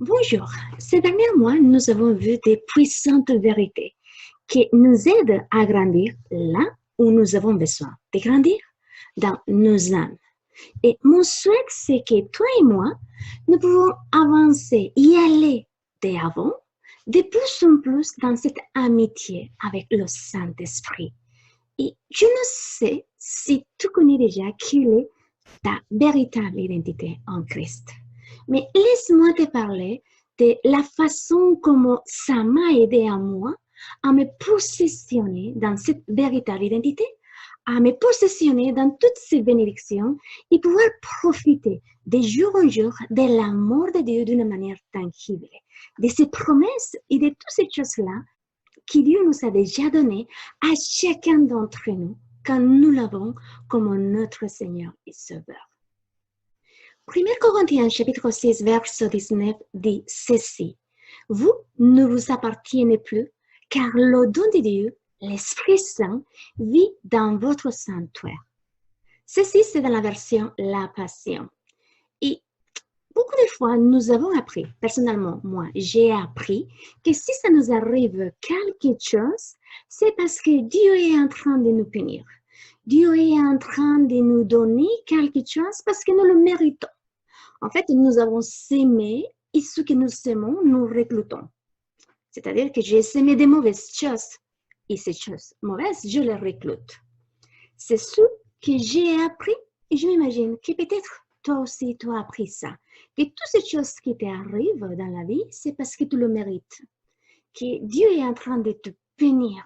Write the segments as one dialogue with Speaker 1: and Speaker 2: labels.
Speaker 1: Bonjour. Ces derniers mois, nous avons vu des puissantes vérités qui nous aident à grandir là où nous avons besoin de grandir, dans nos âmes. Et mon souhait, c'est que toi et moi, nous pouvons avancer, y aller d'avant, de plus en plus dans cette amitié avec le Saint-Esprit. Et je ne sais si tu connais déjà quelle est ta véritable identité en Christ. Mais laisse-moi te parler de la façon comment ça m'a aidé à moi à me positionner dans cette véritable identité, à me positionner dans toutes ces bénédictions et pouvoir profiter de jour en jour de l'amour de Dieu d'une manière tangible, de ses promesses et de toutes ces choses-là que Dieu nous a déjà données à chacun d'entre nous quand nous l'avons comme notre Seigneur et Sauveur. 1 Corinthiens chapitre 6, verset 19 dit ceci. Vous ne vous appartenez plus, car le don de Dieu, l'Esprit Saint, vit dans votre sanctuaire. Ceci, c'est dans la version La Passion. Et beaucoup de fois, nous avons appris, personnellement, moi, j'ai appris que si ça nous arrive quelque chose, c'est parce que Dieu est en train de nous punir. Dieu est en train de nous donner quelque chose parce que nous le méritons. En fait, nous avons sémé et ce que nous sémons, nous récoltons. C'est-à-dire que j'ai sémé des mauvaises choses et ces choses mauvaises, je les récolte. C'est ce que j'ai appris et je m'imagine que peut-être toi aussi, tu as appris ça. Que toutes ces choses qui t'arrivent dans la vie, c'est parce que tu le mérites. Que Dieu est en train de te punir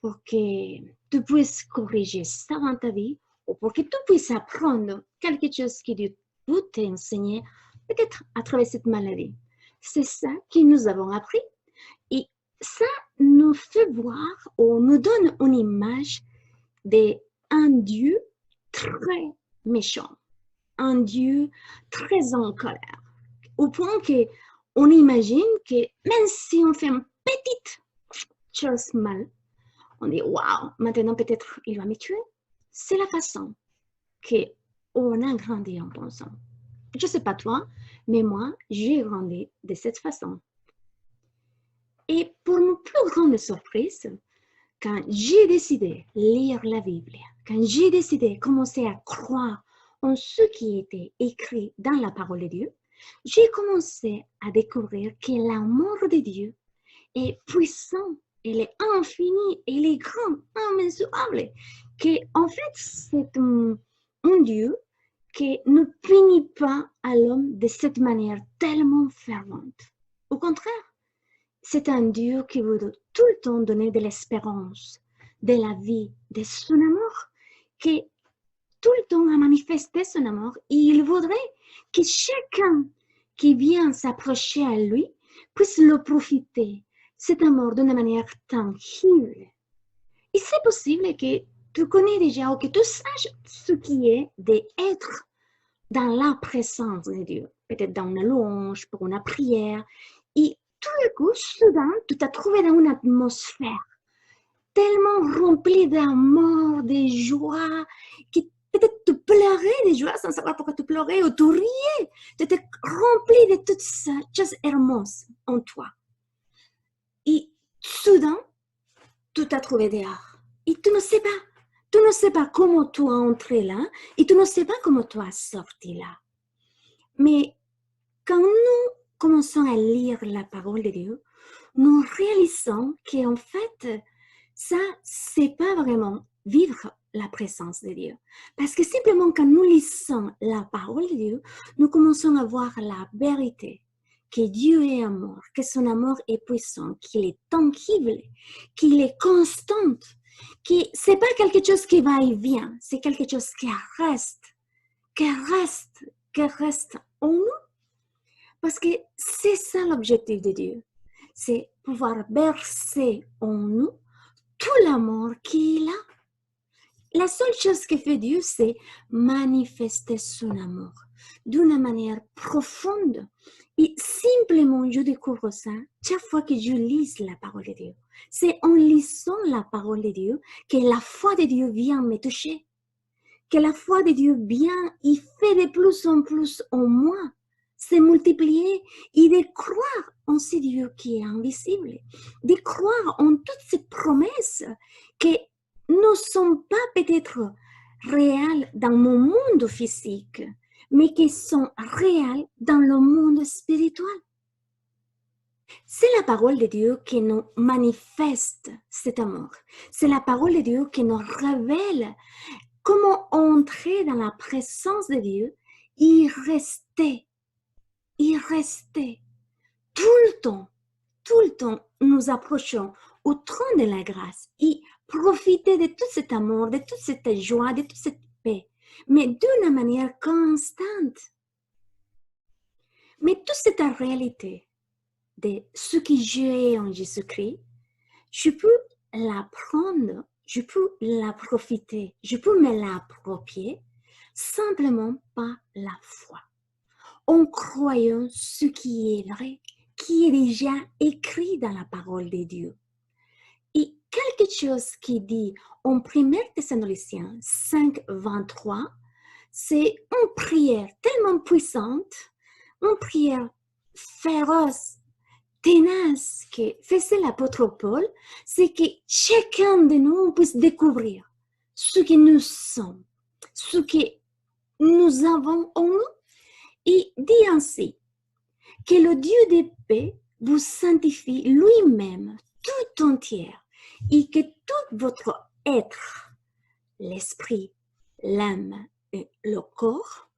Speaker 1: pour que tu puisses corriger ça dans ta vie ou pour que tu puisses apprendre quelque chose que Dieu peut t'enseigner, peut-être à travers cette maladie. C'est ça que nous avons appris. Et ça nous fait voir ou nous donne une image d'un Dieu très méchant, un Dieu très en colère, au point qu'on imagine que même si on fait une petite chose mal, on dit waouh, maintenant peut-être il va me tuer. C'est la façon qu'on a grandi en pensant. Je ne sais pas toi, mais moi, j'ai grandi de cette façon. Et pour ma plus grande surprise, quand j'ai décidé de lire la Bible, quand j'ai décidé de commencer à croire en ce qui était écrit dans la parole de Dieu, j'ai commencé à découvrir que l'amour de Dieu est puissant, il est infini, il est grand, immesurable, qu'en fait, c'est un Dieu qui ne punit pas à l'homme de cette manière tellement fervente. Au contraire, c'est un Dieu qui veut tout le temps donner de l'espérance, de la vie, de son amour, qui tout le temps a manifesté son amour et il voudrait que chacun qui vient s'approcher à lui puisse le profiter, cet amour d'une manière tangible. Et c'est possible que tu connais déjà ou que tu saches ce qui est d'être dans la présence de Dieu, peut-être dans une louange, pour une prière, et tout d'un coup, soudain, tu t'as trouvé dans une atmosphère tellement remplie d'amour, de joie, que peut-être tu pleurais de joie sans savoir pourquoi tu pleurais, ou tu riais, tu étais rempli de toutes ces choses hermosses en toi. Et soudain, tu t'as trouvé dehors. Et tu ne sais pas comment tu as entré là, et tu ne sais pas comment tu as sorti là. Mais quand nous commençons à lire la parole de Dieu, nous réalisons qu'en fait, ça, c'est pas vraiment vivre la présence de Dieu. Parce que simplement quand nous lisons la parole de Dieu, nous commençons à voir la vérité, que Dieu est amour, que son amour est puissant, qu'il est tangible, qu'il est constant, que c'est pas quelque chose qui va et vient, c'est quelque chose qui reste en nous. Parce que c'est ça l'objectif de Dieu, c'est pouvoir bercer en nous tout l'amour qu'il a. La seule chose que fait Dieu, c'est manifester son amour d'une manière profonde. Et simplement, je découvre ça chaque fois que je lis la parole de Dieu. C'est en lisant la parole de Dieu que la foi de Dieu vient me toucher. Que la foi de Dieu vient et fait de plus en plus en moi se multiplier et de croire en ce Dieu qui est invisible, de croire en toutes ces promesses qui ne sont pas peut-être réelles dans mon monde physique, mais qui sont réelles dans le monde spirituel. C'est la parole de Dieu qui nous manifeste cet amour. C'est la parole de Dieu qui nous révèle comment entrer dans la présence de Dieu et rester tout le temps, nous approchons au trône de la grâce et profiter de tout cet amour, de toute cette joie, de toute cette paix, mais d'une manière constante. Mais toute cette réalité de ce que j'ai en Jésus-Christ, je peux la prendre, je peux la profiter, je peux me l'approprier simplement par la foi, en croyant ce qui est vrai, qui est déjà écrit dans la parole de Dieu. Et quelque chose qui dit en 1 Thessaloniciens 5, 23, c'est une prière tellement puissante, une prière féroce, ténace que faisait l'apôtre Paul, c'est que chacun de nous puisse découvrir ce que nous sommes, ce que nous avons en nous, et dit ainsi que le Dieu de paix vous sanctifie lui-même tout entière et que tout votre être, l'esprit, l'âme et le corps,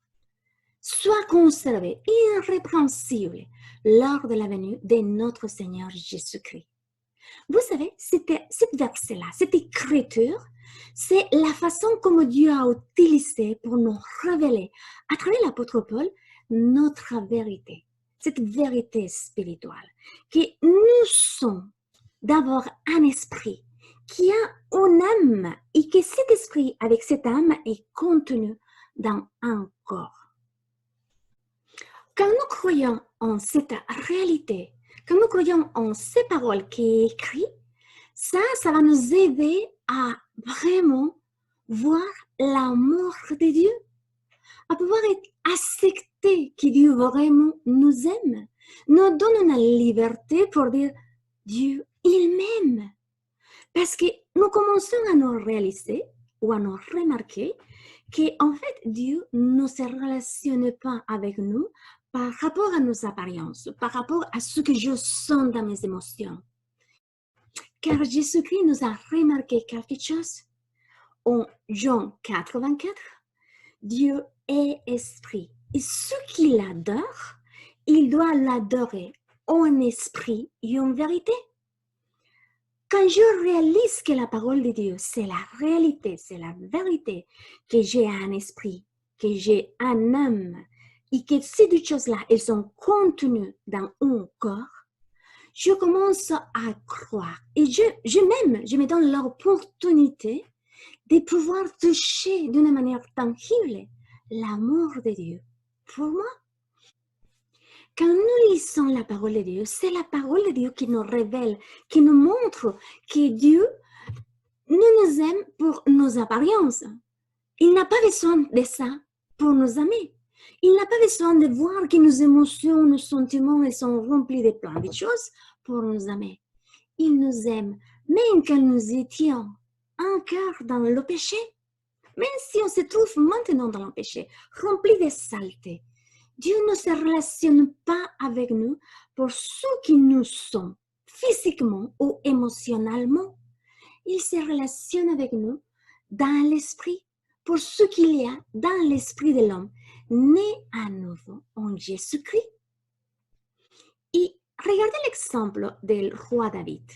Speaker 1: soit conservé irrépréhensible lors de la venue de notre Seigneur Jésus-Christ. Vous savez, cette verset-là, cette écriture, c'est la façon comme Dieu a utilisé pour nous révéler, à travers l'apôtre Paul, notre vérité, cette vérité spirituelle, que nous sommes d'avoir un esprit qui a une âme et que cet esprit avec cette âme est contenu dans un corps. Quand nous croyons en cette réalité, quand nous croyons en ces paroles qui est écrites, ça va nous aider à vraiment voir l'amour de Dieu, à pouvoir accepter que Dieu vraiment nous aime, nous donne une liberté pour dire Dieu, il m'aime. Parce que nous commençons à nous réaliser ou à nous remarquer qu'en fait, Dieu ne se relationne pas avec nous par rapport à nos apparences, par rapport à ce que je sens dans mes émotions. Car Jésus-Christ nous a remarqué quelque chose. En Jean 4, 24, Dieu est esprit. Et ceux qui l'adorent, il doit l'adorer en esprit et en vérité. Quand je réalise que la parole de Dieu, c'est la réalité, c'est la vérité, que j'ai un esprit, que j'ai un âme, et que ces deux choses-là, elles sont contenues dans un corps, je commence à croire. Et je me donne l'opportunité de pouvoir toucher d'une manière tangible l'amour de Dieu pour moi. Quand nous lisons la parole de Dieu, c'est la parole de Dieu qui nous révèle, qui nous montre que Dieu nous aime pour nos apparences. Il n'a pas besoin de ça pour nous aimer. Il n'a pas besoin de voir que nos émotions, nos sentiments ils sont remplis de plein de choses pour nous aimer. Il nous aime, même quand nous étions encore dans le péché. Même si on se trouve maintenant dans le péché, rempli de saleté. Dieu ne se relationne pas avec nous pour ce que nous sommes, physiquement ou émotionnellement. Il se relationne avec nous dans l'esprit, pour ce qu'il y a dans l'esprit de l'homme, né à nouveau en Jésus-Christ. Et regardez l'exemple du roi David.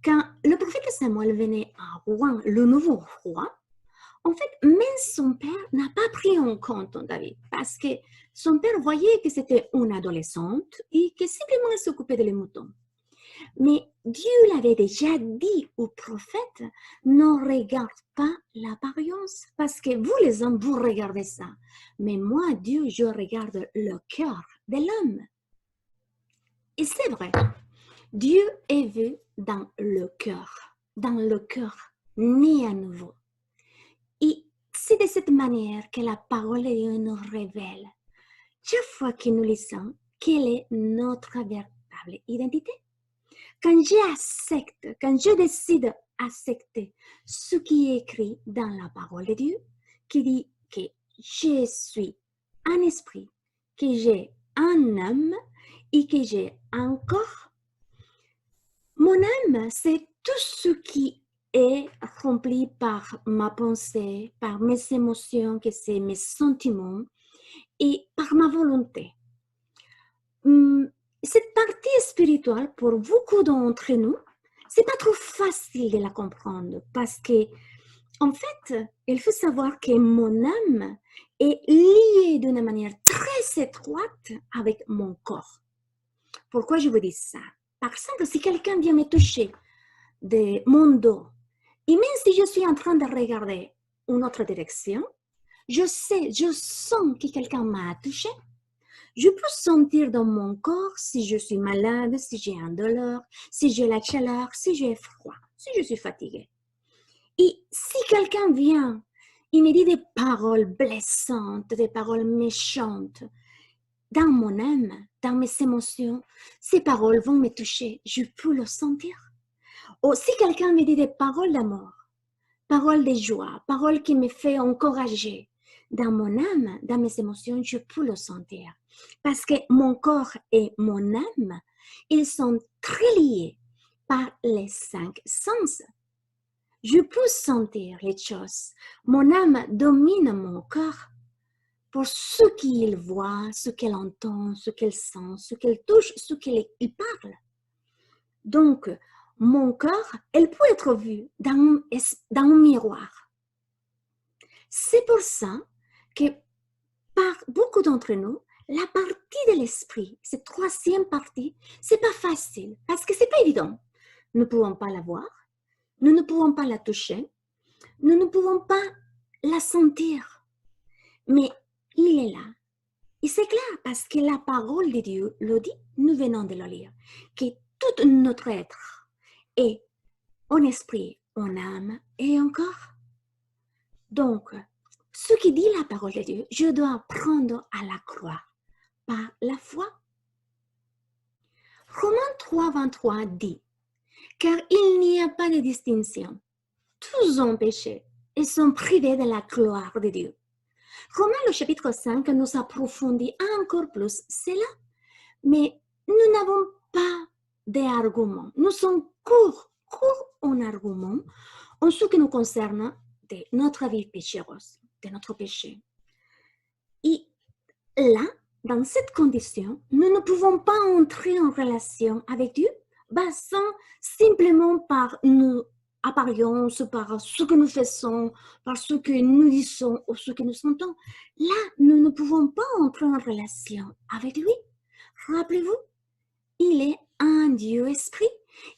Speaker 1: Quand le prophète Samuel venait à roi, le nouveau roi, en fait, même son père n'a pas pris en compte David parce que son père voyait que c'était une adolescente et que simplement elle s'occupait de les moutons. Mais Dieu l'avait déjà dit au prophète, ne regarde pas l'apparence parce que vous les hommes, vous regardez ça. Mais moi, Dieu, je regarde le cœur de l'homme. Et c'est vrai, Dieu est vu dans le cœur né à nouveau. Et c'est de cette manière que la parole de Dieu nous révèle chaque fois que nous lisons, quelle est notre véritable identité? Quand je décide d'accepter ce qui est écrit dans la parole de Dieu, qui dit que je suis un esprit, que j'ai un âme et que j'ai un corps, mon âme, c'est tout ce qui est rempli par ma pensée, par mes émotions, que c'est mes sentiments et par ma volonté. Cette partie spirituelle, pour beaucoup d'entre nous, c'est pas trop facile de la comprendre parce que, en fait, il faut savoir que mon âme est liée d'une manière très étroite avec mon corps. Pourquoi je vous dis ça? Par exemple, si quelqu'un vient me toucher de mon dos, et même si je suis en train de regarder une autre direction, je sens que quelqu'un m'a touché. Je peux sentir dans mon corps si je suis malade, si j'ai un douleur, si j'ai la chaleur, si j'ai froid, si je suis fatiguée. Et si quelqu'un vient, il me dit des paroles blessantes, des paroles méchantes, dans mon âme, dans mes émotions, ces paroles vont me toucher, je peux le sentir. Ou si quelqu'un me dit des paroles d'amour, paroles de joie, paroles qui me font encourager, dans mon âme, dans mes émotions, je peux le sentir. Parce que mon corps et mon âme, ils sont très liés par les 5 sens. Je peux sentir les choses. Mon âme domine mon corps pour ce qu'il voit, ce qu'elle entend, ce qu'elle sent, ce qu'elle touche, ce qu'il parle. Donc, mon corps, elle peut être vue dans un miroir. C'est pour ça que par beaucoup d'entre nous, la partie de l'esprit, cette troisième partie, c'est pas facile parce que c'est pas évident. Nous ne pouvons pas la voir, nous ne pouvons pas la toucher, nous ne pouvons pas la sentir. Mais il est là. Et c'est clair parce que la parole de Dieu le dit, nous venons de le lire, que tout notre être est en esprit, en âme et en corps. Donc, ce qui dit la parole de Dieu, je dois prendre à la croix par la foi. Romains 3, 23 dit, car il n'y a pas de distinction. Tous ont péché et sont privés de la gloire de Dieu. Romains le chapitre 5 nous approfondit encore plus cela, mais nous n'avons pas d'arguments. Nous sommes courts en arguments en ce qui nous concerne de notre vie péchereuse, de notre péché. Et là, dans cette condition, nous ne pouvons pas entrer en relation avec Dieu basant simplement par nos apparences, par ce que nous faisons, par ce que nous disons ou ce que nous sentons. Là, nous ne pouvons pas entrer en relation avec lui. Rappelez-vous, il est un Dieu esprit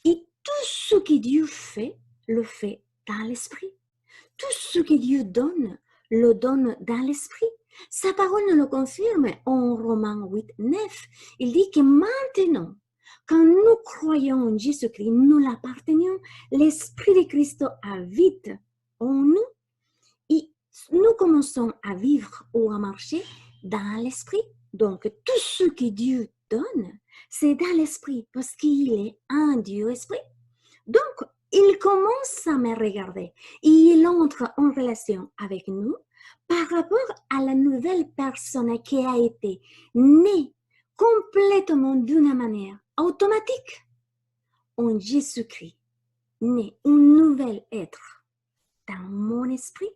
Speaker 1: et tout ce que Dieu fait, le fait dans l'esprit. Tout ce que Dieu donne, le donne dans l'esprit. Sa parole nous le confirme en Romains 8, 9. Il dit que maintenant, quand nous croyons en Jésus-Christ, nous l'appartenons, l'Esprit de Christ habite en nous et nous commençons à vivre ou à marcher dans l'Esprit. Donc, tout ce que Dieu donne, c'est dans l'Esprit parce qu'il est un Dieu Esprit. Donc, il commence à me regarder et il entre en relation avec nous par rapport à la nouvelle personne qui a été née complètement d'une manière automatique en Jésus-Christ, né un nouvel être dans mon esprit.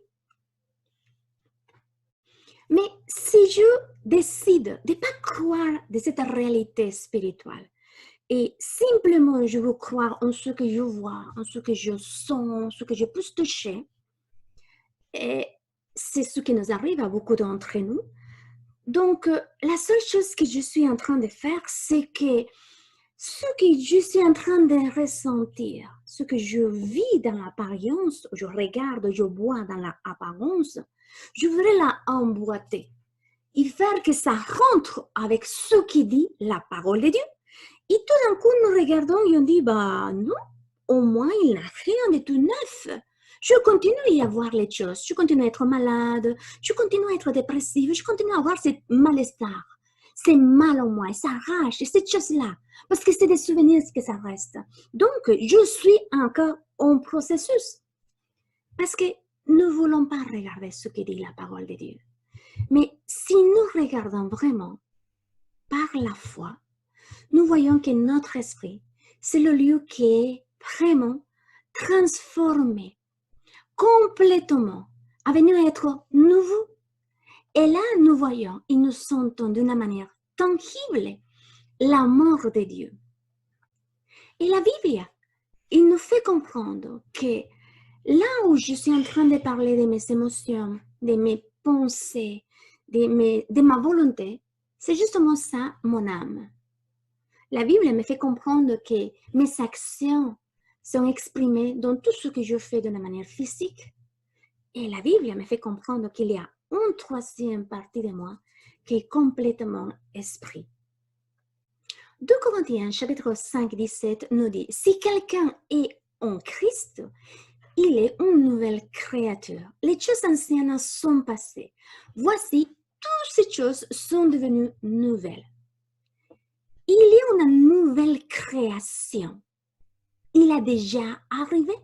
Speaker 1: Mais si je décide de ne pas croire de cette réalité spirituelle, et simplement je veux croire en ce que je vois, en ce que je sens, en ce que je peux toucher, et c'est ce qui nous arrive à beaucoup d'entre nous. Donc, la seule chose que je suis en train de faire, c'est que ce que je suis en train de ressentir, ce que je vis dans l'apparence, je regarde, je vois dans l'apparence, je voudrais la emboîter et faire que ça rentre avec ce qui dit la parole de Dieu. Et tout d'un coup, nous regardons et on dit, bah non, au moins il n'a rien de tout neuf. Je continue à voir les choses, je continue à être malade, je continue à être dépressive, je continue à avoir ce malestar. c'est mal en moi, et ça arrache, et cette chose-là, parce que c'est des souvenirs que ça reste. Donc, je suis encore en processus, parce que nous ne voulons pas regarder ce que dit la parole de Dieu. Mais si nous regardons vraiment par la foi, nous voyons que notre esprit, c'est le lieu qui est vraiment transformé, complètement, à venir être nouveau. Et là, nous voyons et nous sentons d'une manière tangible l'amour de Dieu. Et la Bible, il nous fait comprendre que là où je suis en train de parler de mes émotions, de mes pensées, de ma volonté, c'est justement ça, mon âme. La Bible me fait comprendre que mes actions sont exprimées dans tout ce que je fais d'une manière physique. Et la Bible me fait comprendre qu'il y a une troisième partie de moi qui est complètement esprit. 2 Corinthiens, chapitre 5, 17 nous dit, si quelqu'un est en Christ, il est une nouvelle créature. Les choses anciennes sont passées. Voici, toutes ces choses sont devenues nouvelles. Il y a une nouvelle création. Il a déjà arrivé.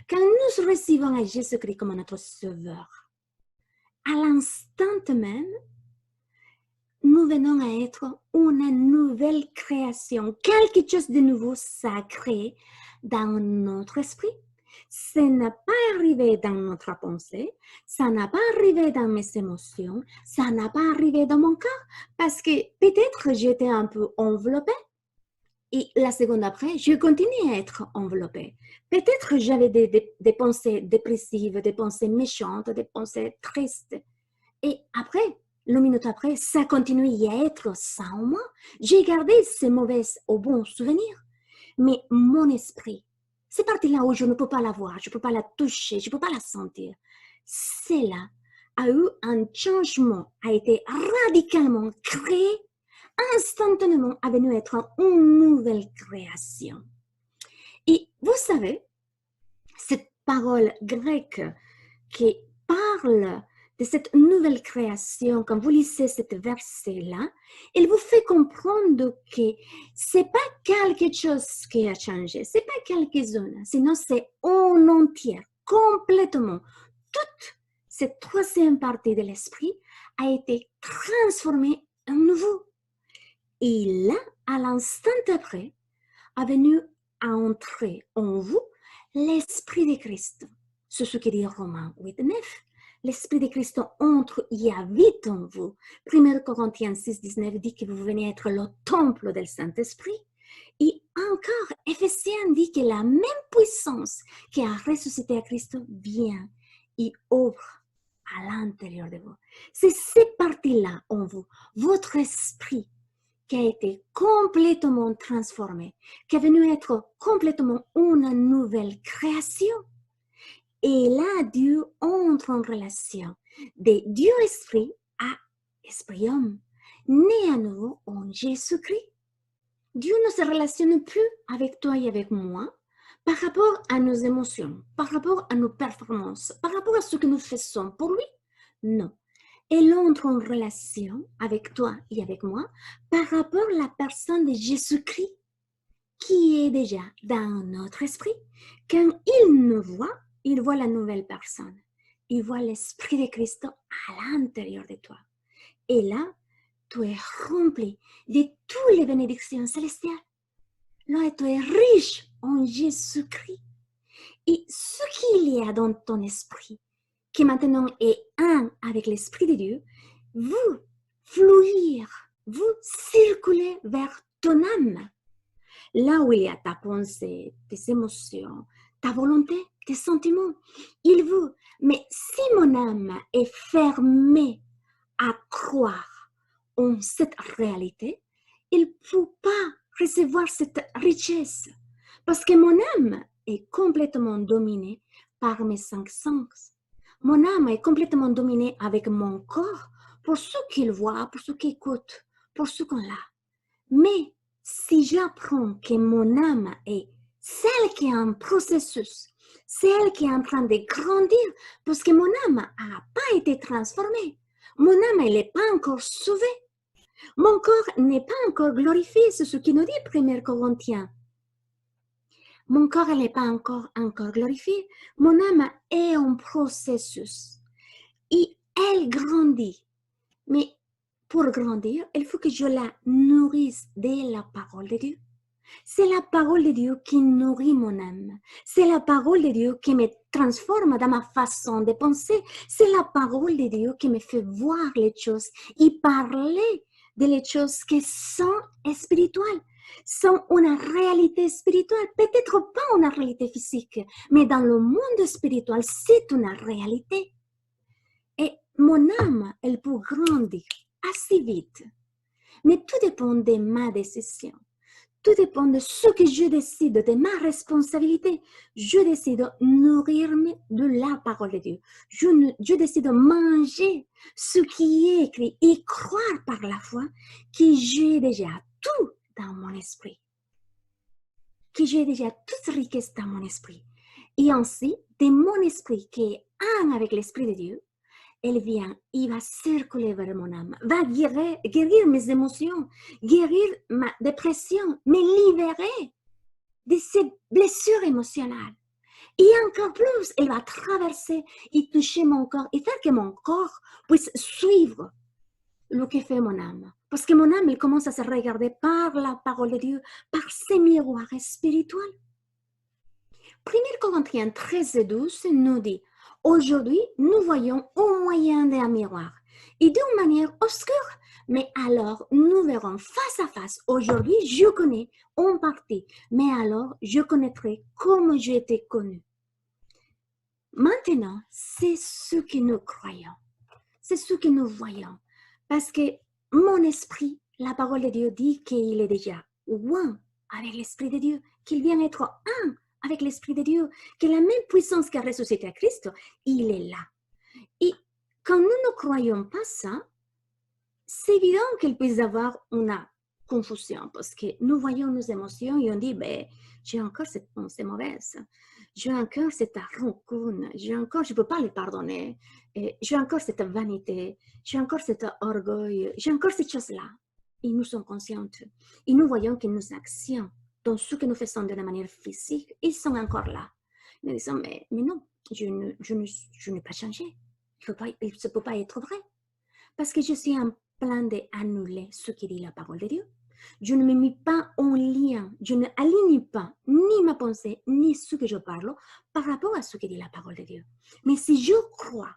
Speaker 1: Quand nous recevons à Jésus-Christ comme notre Sauveur, à l'instant même, nous venons à être une nouvelle création. Quelque chose de nouveau s'est créé dans notre esprit. Ça n'a pas arrivé dans notre pensée, ça n'a pas arrivé dans mes émotions, ça n'a pas arrivé dans mon cœur, parce que peut-être j'étais un peu enveloppée. Et la seconde après, je continue à être enveloppée. Peut-être j'avais des pensées dépressives, des pensées méchantes, des pensées tristes. Et après, le minute après, ça continue à être ça en moi. J'ai gardé ces mauvais ou bons souvenirs. Mais mon esprit, cette partie-là où je ne peux pas la voir, je ne peux pas la toucher, je ne peux pas la sentir, celle-là a eu un changement, a été radicalement créé, instantanément est venu être une nouvelle création. Et vous savez, cette parole grecque qui parle de cette nouvelle création, quand vous lisez ce verset-là, il vous fait comprendre que c'est pas quelque chose qui a changé, c'est pas quelques-unes, sinon c'est en entier, complètement. Toute cette troisième partie de l'esprit a été transformée en nouveau. Et là, à l'instant après, est venu à entrer en vous l'Esprit de Christ. C'est ce que dit Romains 8, 9. L'Esprit de Christ entre et habite en vous. 1 Corinthiens 6, 19 dit que vous venez être le temple du Saint-Esprit. Et encore, Éphésiens dit que la même puissance qui a ressuscité à Christ vient et ouvre à l'intérieur de vous. C'est cette partie-là en vous, votre esprit, qui a été complètement transformé, qui est venu être complètement une nouvelle création. Et là, Dieu entre en relation de Dieu Esprit à Esprit Homme, né à nouveau en Jésus-Christ. Dieu ne se relationne plus avec toi et avec moi par rapport à nos émotions, par rapport à nos performances, par rapport à ce que nous faisons pour lui. Non. Elle entre en relation avec toi et avec moi par rapport à la personne de Jésus-Christ qui est déjà dans notre esprit. Quand il nous voit, il voit la nouvelle personne. Il voit l'Esprit de Christ à l'intérieur de toi. Et là, tu es rempli de toutes les bénédictions célestiales. Là, tu es riche en Jésus-Christ. Et ce qu'il y a dans ton esprit, qui maintenant est un avec l'Esprit de Dieu, vous fluir, vous circuler vers ton âme. Là où il y a ta pensée, tes émotions, ta volonté, tes sentiments, il veut. Mais si mon âme est fermée à croire en cette réalité, il ne peut pas recevoir cette richesse. Parce que mon âme est complètement dominée par mes 5 sens. Mon âme est complètement dominée avec mon corps pour ce qu'il voit, pour ce qu'il écoute, pour ce qu'on a. Mais si j'apprends que mon âme est celle qui est en processus, celle qui est en train de grandir, parce que mon âme n'a pas été transformée, mon âme, elle n'est pas encore sauvée. Mon corps n'est pas encore glorifié, c'est ce qui nous dit 1 Corinthiens. Mon corps n'est pas encore glorifié. Mon âme est en processus et elle grandit. Mais pour grandir, il faut que je la nourrisse de la parole de Dieu. C'est la parole de Dieu qui nourrit mon âme. C'est la parole de Dieu qui me transforme dans ma façon de penser. C'est la parole de Dieu qui me fait voir les choses et parler de les choses qui sont spirituelles, sont une réalité spirituelle. Peut-être pas une réalité physique, mais dans le monde spirituel, c'est une réalité. Et mon âme, elle peut grandir assez vite. Mais tout dépend de ma décision. Tout dépend de ce que je décide, de ma responsabilité. Je décide de nourrir-me de la parole de Dieu. Je décide de manger ce qui est écrit et croire par la foi que j'ai déjà tout dans mon esprit. Que j'ai déjà toute richesse dans mon esprit. Et ainsi, de mon esprit qui est un avec l'esprit de Dieu, elle vient, il va circuler vers mon âme, va guérir mes émotions, guérir ma dépression, me libérer de ces blessures émotionnelles. Et encore plus, elle va traverser et toucher mon corps et faire que mon corps puisse suivre ce que fait mon âme. Parce que mon âme, elle commence à se regarder par la parole de Dieu, par ses miroirs spirituels. 1 Corinthiens 13 et 12 nous dit: aujourd'hui, nous voyons au moyen d'un miroir et d'une manière obscure, mais alors nous verrons face à face. Aujourd'hui, je connais en partie, mais alors je connaîtrai comme j'ai été connu. Maintenant, c'est ce que nous croyons, c'est ce que nous voyons, parce que mon esprit, la parole de Dieu dit qu'il est déjà un avec l'esprit de Dieu, qu'il vient être un avec l'Esprit de Dieu, que la même puissance qui a ressuscité à Christ, il est là. Et quand nous ne croyons pas ça, c'est évident qu'il puisse y avoir une confusion, parce que nous voyons nos émotions et on dit, ben, j'ai encore cette pensée mauvaise, j'ai encore cette rancune, je ne peux pas les pardonner, j'ai encore cette vanité, j'ai encore cet orgueil, j'ai encore cette chose-là. Et nous sommes conscientes. Et nous voyons que nos actions, dans ce que nous faisons de la manière physique, ils sont encore là. Nous disons, mais non, je n'ai pas changé. Il ne peut pas être vrai. Parce que je suis en plein d'annuler ce que dit la parole de Dieu. Je ne me mets pas en lien, je ne aligne pas ni ma pensée, ni ce que je parle par rapport à ce que dit la parole de Dieu. Mais si je crois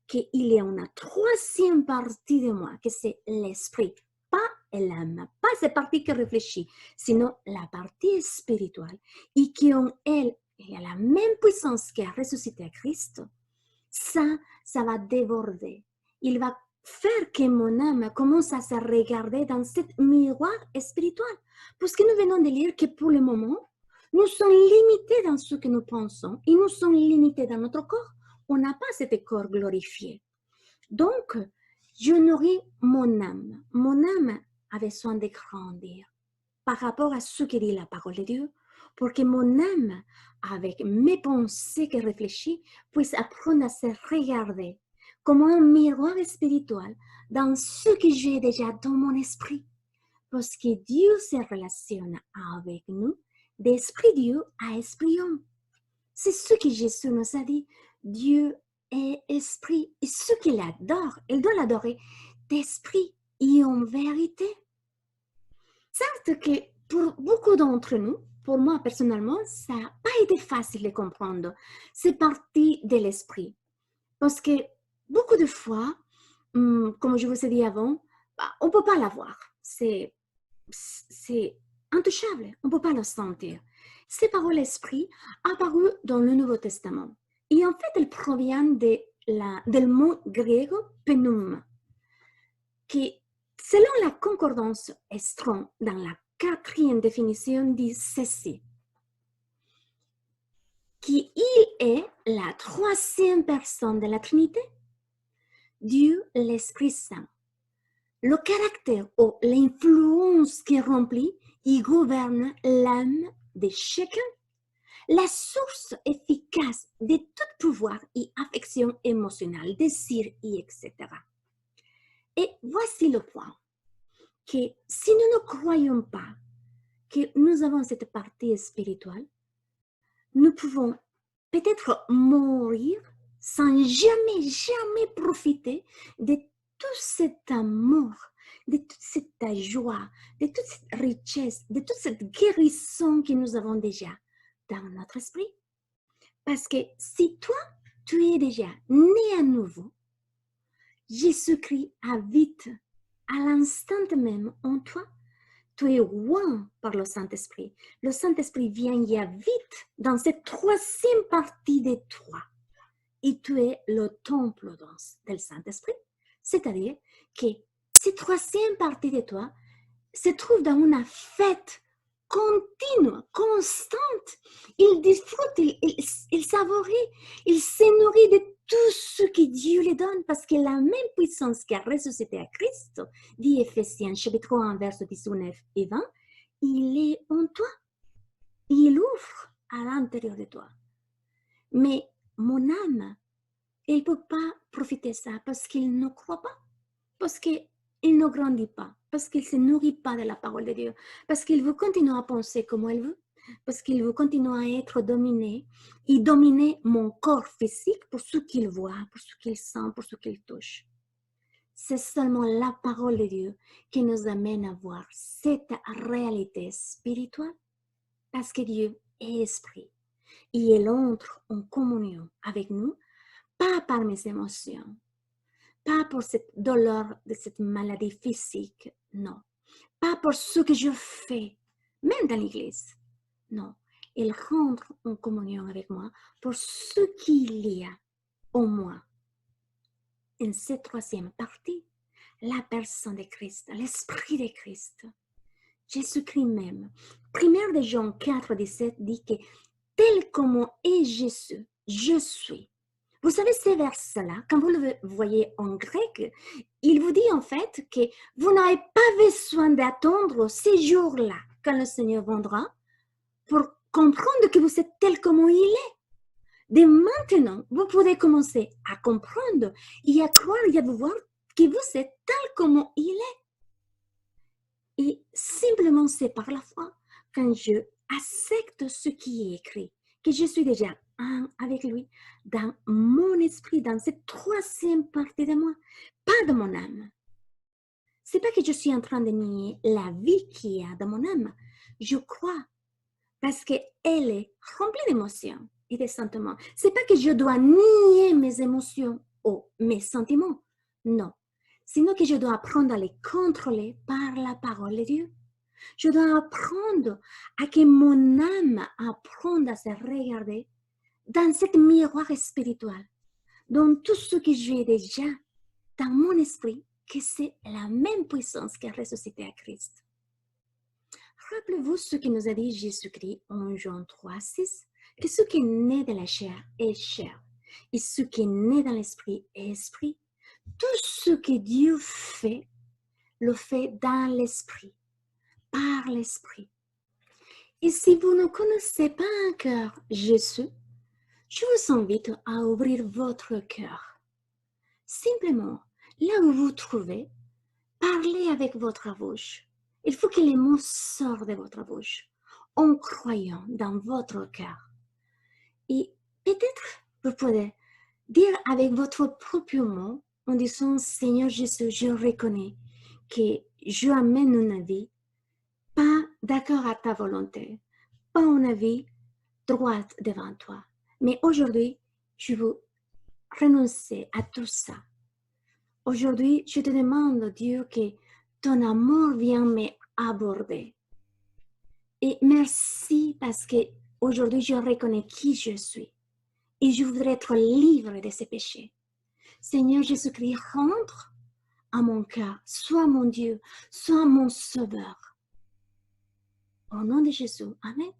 Speaker 1: qu'il y a une troisième partie de moi, que c'est l'esprit, pas l'âme, pas cette partie qui réfléchit, sinon la partie spirituelle, et qui en elle, il y a la même puissance qui a ressuscité à Christ, ça va déborder. Il va faire que mon âme commence à se regarder dans ce miroir spirituel. Parce que nous venons de lire que pour le moment, nous sommes limités dans ce que nous pensons et nous sommes limités dans notre corps. On n'a pas cet corps glorifié. Donc, je nourris mon âme. Mon âme a besoin de grandir par rapport à ce que dit la parole de Dieu, pour que mon âme, avec mes pensées que réfléchis, puisse apprendre à se regarder comme un miroir spirituel dans ce que j'ai déjà dans mon esprit. Parce que Dieu se relationne avec nous d'esprit Dieu à esprit homme. C'est ce que Jésus nous a dit. Dieu est esprit. Et ce qu'il adore, il doit l'adorer d'esprit et en vérité. Certes que pour beaucoup d'entre nous, pour moi personnellement, ça n'a pas été facile de comprendre. C'est parti de l'esprit. Parce que beaucoup de fois, comme je vous ai dit avant, on ne peut pas l'avoir. C'est intouchable. On ne peut pas le sentir. Ces paroles esprit apparues dans le Nouveau Testament. Et en fait, elles proviennent du mot grec pneuma, qui, selon la concordance Strong, dans la 4e définition, dit ceci, qu'il est la 3e personne de la Trinité, Dieu l'Esprit Saint. Le caractère ou l'influence qui remplit et gouverne l'âme de chacun, la source efficace de tout pouvoir et affection émotionnelle, désir, et etc. Et voici le point. que si nous ne croyons pas que nous avons cette partie spirituelle, nous pouvons peut-être mourir sans jamais profiter de tout cet amour, de toute cette joie, de toute cette richesse, de toute cette guérison que nous avons déjà dans notre esprit. Parce que si toi, tu es déjà né à nouveau, Jésus-Christ habite à l'instant même en toi. Tu es oint par le Saint-Esprit. Le Saint-Esprit vient et habite dans cette troisième partie de toi. Et tu es le temple du Saint-Esprit. C'est-à-dire que cette troisième partie de toi se trouve dans une fête continue, constante. Il disfrute, il savoure, il se nourrit de tout ce que Dieu lui donne parce que la même puissance qui a ressuscité à Christ, dit Éphésiens chapitre 1, verset 19 et 20, il est en toi. Il ouvre à l'intérieur de toi. Mais mon âme, elle ne peut pas profiter de ça parce qu'il ne croit pas, parce qu'il ne grandit pas, parce qu'il ne se nourrit pas de la parole de Dieu, parce qu'il veut continuer à penser comme elle veut, parce qu'il veut continuer à être dominé et dominer mon corps physique pour ce qu'il voit, pour ce qu'il sent, pour ce qu'il touche. C'est seulement la parole de Dieu qui nous amène à voir cette réalité spirituelle, parce que Dieu est esprit et il entre en communion avec nous, pas par mes émotions, pas pour cette douleur de cette maladie physique, non. Pas pour ce que je fais, même dans l'église, non. Il rentre en communion avec moi pour ce qu'il y a en moi. En cette troisième partie, la personne de Christ, l'esprit de Christ, Jésus-Christ même. 1 de Jean 4, 17 dit que tel comme est Jésus, je suis. Vous savez, ces versets-là, quand vous le voyez en grec, il vous dit en fait que vous n'avez pas besoin d'attendre ces jours-là, quand le Seigneur viendra, pour comprendre que vous êtes tel comme il est. Dès maintenant, vous pouvez commencer à comprendre et à croire et à voir que vous êtes tel comme il est. Et simplement, c'est par la foi, quand je accepte ce qui est écrit, que je suis déjà un avec lui, dans mon esprit, dans cette troisième partie de moi, pas de mon âme. C'est pas que je suis en train de nier la vie qu'il y a dans mon âme. Je crois parce qu'elle est remplie d'émotions et de sentiments. C'est pas que je dois nier mes émotions ou mes sentiments. Non. Sinon que je dois apprendre à les contrôler par la parole de Dieu. Je dois apprendre à que mon âme apprenne à se regarder dans cette miroir spirituel, dans tout ce que j'ai déjà dans mon esprit, que c'est la même puissance qui a ressuscité à Christ. Rappelez-vous ce que nous a dit Jésus-Christ en Jean 3, 6, que ce qui est né de la chair est chair, et ce qui est né dans l'esprit est esprit. Tout ce que Dieu fait, le fait dans l'esprit, par l'esprit. Et si vous ne connaissez pas encore Jésus, je vous invite à ouvrir votre cœur. Simplement, là où vous trouvez, parlez avec votre bouche. Il faut que les mots sortent de votre bouche en croyant dans votre cœur. Et peut-être vous pouvez dire avec votre propre mot en disant « Seigneur Jésus, je reconnais que je amène une vie pas d'accord à ta volonté, pas une vie droite devant toi. Mais aujourd'hui, je veux renoncer à tout ça. Aujourd'hui, je te demande, Dieu, que ton amour vienne m'aborder. Et merci parce que aujourd'hui, je reconnais qui je suis. Et je voudrais être libre de ces péchés. Seigneur Jésus-Christ, rentre à mon cœur. Sois mon Dieu, sois mon sauveur. Au nom de Jésus. Amen.